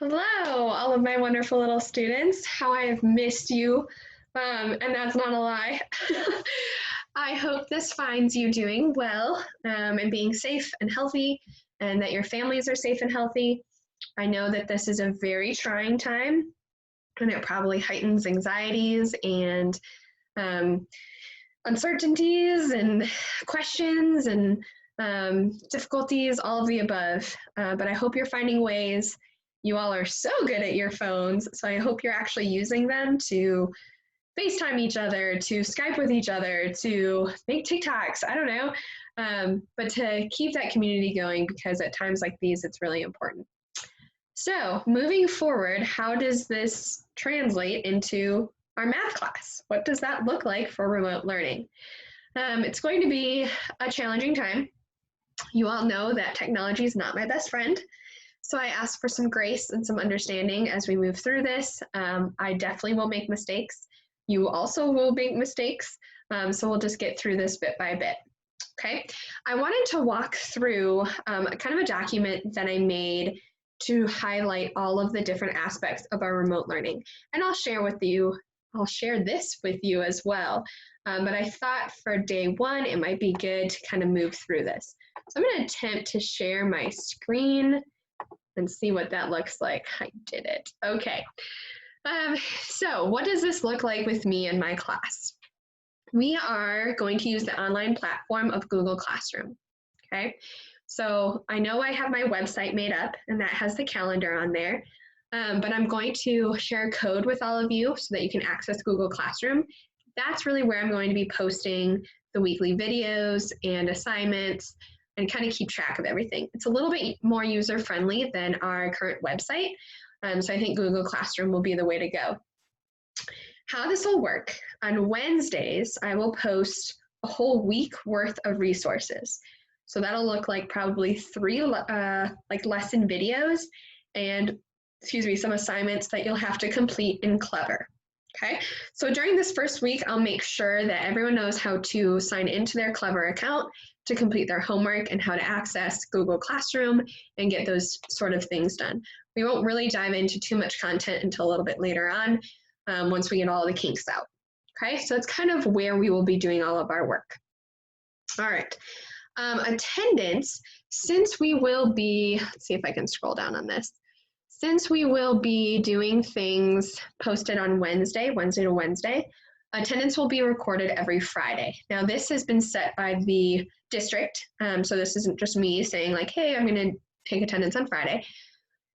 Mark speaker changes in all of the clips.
Speaker 1: Hello, all of my wonderful little students. How I have missed you, and that's not a lie. I hope this finds you doing well and being safe and healthy, and that your families are safe and healthy. I know that this is a very trying time, and it probably heightens anxieties and um, uncertainties and questions and difficulties, all of the above. But I hope you're finding ways. You all are so good at your phones, so I hope you're actually using them to FaceTime each other, to Skype with each other, to make TikToks. I don't know, but to keep that community going because at times like these, it's really important. So moving forward, how does this translate into our math class? What does that look like for remote learning? It's going to be a challenging time. You all know that technology is not my best friend. So I ask for some grace and some understanding as we move through this. I definitely will make mistakes. You also will make mistakes. So we'll just get through this bit by bit. Okay, I wanted to walk through kind of a document that I made to highlight all of the different aspects of our remote learning. And I'll share this with you as well. But I thought for day one, it might be good to kind of move through this. So I'm going to attempt to share my screen and see what that looks like. I did it. Okay. So what does this look like with me and my class? We are going to use the online platform of Google Classroom. Okay. So I know I have my website made up and that has the calendar on there, but I'm going to share code with all of you so that you can access Google Classroom. That's really where I'm going to be posting the weekly videos and assignments and kind of keep track of everything. It's a little bit more user-friendly than our current website, so I think Google Classroom will be the way to go. How this will work, on Wednesdays, I will post a whole week worth of resources. So that'll look like probably 3 lesson videos and, some assignments that you'll have to complete in Clever. Okay, so during this first week, I'll make sure that everyone knows how to sign into their Clever account to complete their homework and how to access Google Classroom and get those sort of things done. We won't really dive into too much content until a little bit later on once we get all the kinks out. Okay, so it's kind of where we will be doing all of our work. All right, attendance, since we will be, let's see if I can scroll down on this. Since we will be doing things posted on Wednesday to Wednesday, attendance will be recorded every Friday. Now this has been set by the district, so this isn't just me saying like, hey, I'm gonna take attendance on Friday.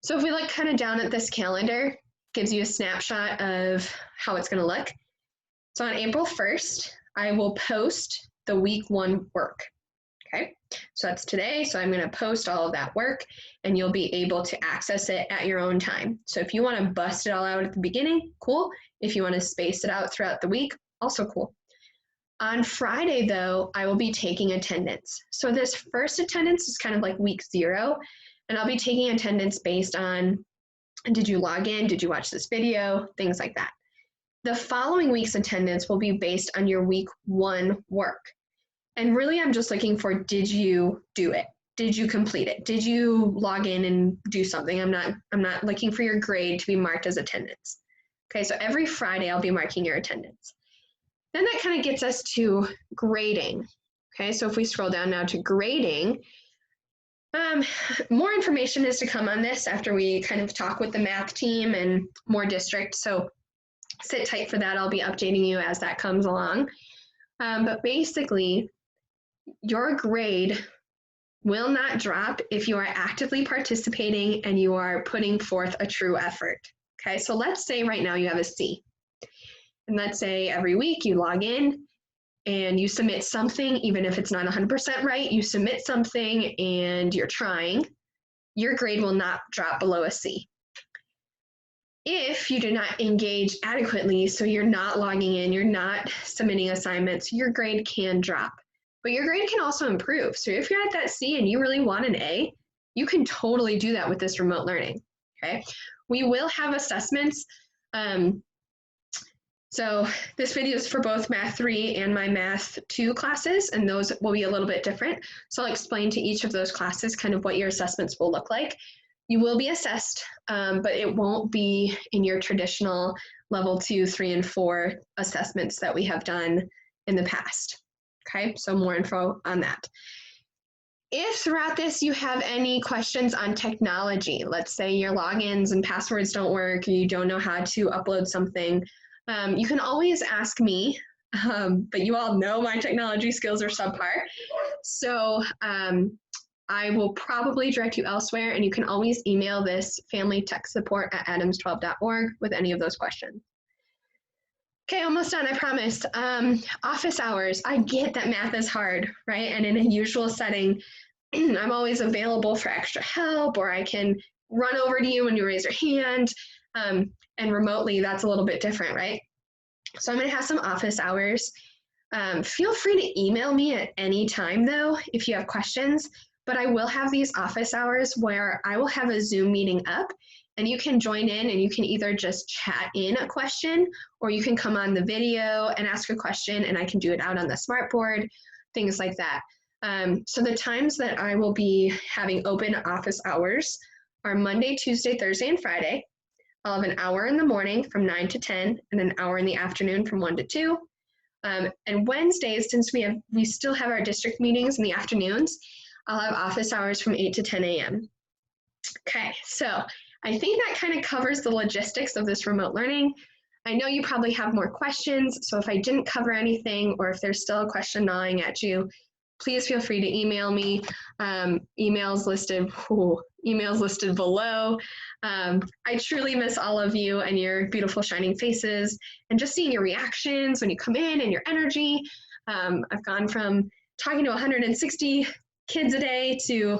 Speaker 1: So if we look kind of down at this calendar, gives you a snapshot of how it's gonna look. So on April 1st, I will post the week 1 work. Okay, so that's today. So I'm going to post all of that work and you'll be able to access it at your own time. So if you want to bust it all out at the beginning, cool. If you want to space it out throughout the week, also cool. On Friday though, I will be taking attendance. So this first attendance is kind of like week 0, and I'll be taking attendance based on, did you log in? Did you watch this video? Things like that. The following week's attendance will be based on your week 1 work. And really, I'm just looking for, did you do it? Did you complete it? Did you log in and do something? I'm not looking for your grade to be marked as attendance. Okay, so every Friday I'll be marking your attendance. Then that kind of gets us to grading. Okay, so if we scroll down now to grading, more information is to come on this after we kind of talk with the math team and more districts. So sit tight for that. I'll be updating you as that comes along. But basically, your grade will not drop if you are actively participating and you are putting forth a true effort. Okay, so let's say right now you have a C. And let's say every week you log in and you submit something, even if it's not 100% right, you submit something and you're trying, your grade will not drop below a C. If you do not engage adequately, so you're not logging in, you're not submitting assignments, your grade can drop. But your grade can also improve. So if you're at that C and you really want an A, you can totally do that with this remote learning, okay? We will have assessments. So this video is for both Math 3 and my Math 2 classes, and those will be a little bit different. So I'll explain to each of those classes kind of what your assessments will look like. You will be assessed, but it won't be in your traditional level 2, 3, and 4 assessments that we have done in the past. Okay, so more info on that. If throughout this you have any questions on technology, let's say your logins and passwords don't work, or you don't know how to upload something, you can always ask me, but you all know my technology skills are subpar. So I will probably direct you elsewhere, and you can always email this familytechsupport@adams12.org with any of those questions. Okay, almost done, I promise. Office hours. I get that math is hard, right? And in a usual setting, I'm always available for extra help, or I can run over to you when you raise your hand. And remotely, that's a little bit different, right? So I'm going to have some office hours. Feel free to email me at any time, though, if you have questions. But I will have these office hours where I will have a Zoom meeting up, and you can join in, and you can either just chat in a question, or you can come on the video and ask a question, and I can do it out on the smartboard, things like that. So the times that I will be having open office hours are Monday, Tuesday, Thursday, and Friday. I'll have an hour in the morning from 9 to 10, and an hour in the afternoon from 1 to 2. And Wednesdays, since we still have our district meetings in the afternoons, I'll have office hours from 8 to 10 a.m. Okay, so I think that kind of covers the logistics of this remote learning. I know you probably have more questions, so if I didn't cover anything, or if there's still a question gnawing at you, please feel free to email me. Emails listed below. I truly miss all of you and your beautiful shining faces, and just seeing your reactions when you come in and your energy. I've gone from talking to 160 kids a day to,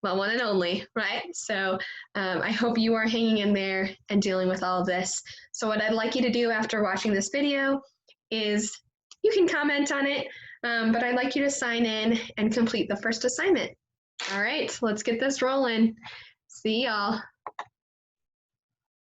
Speaker 1: well, one and only, right? So I hope you are hanging in there and dealing with all of this. So what I'd like you to do after watching this video is you can comment on it, but I'd like you to sign in and complete the first assignment. All right, let's get this rolling. See y'all.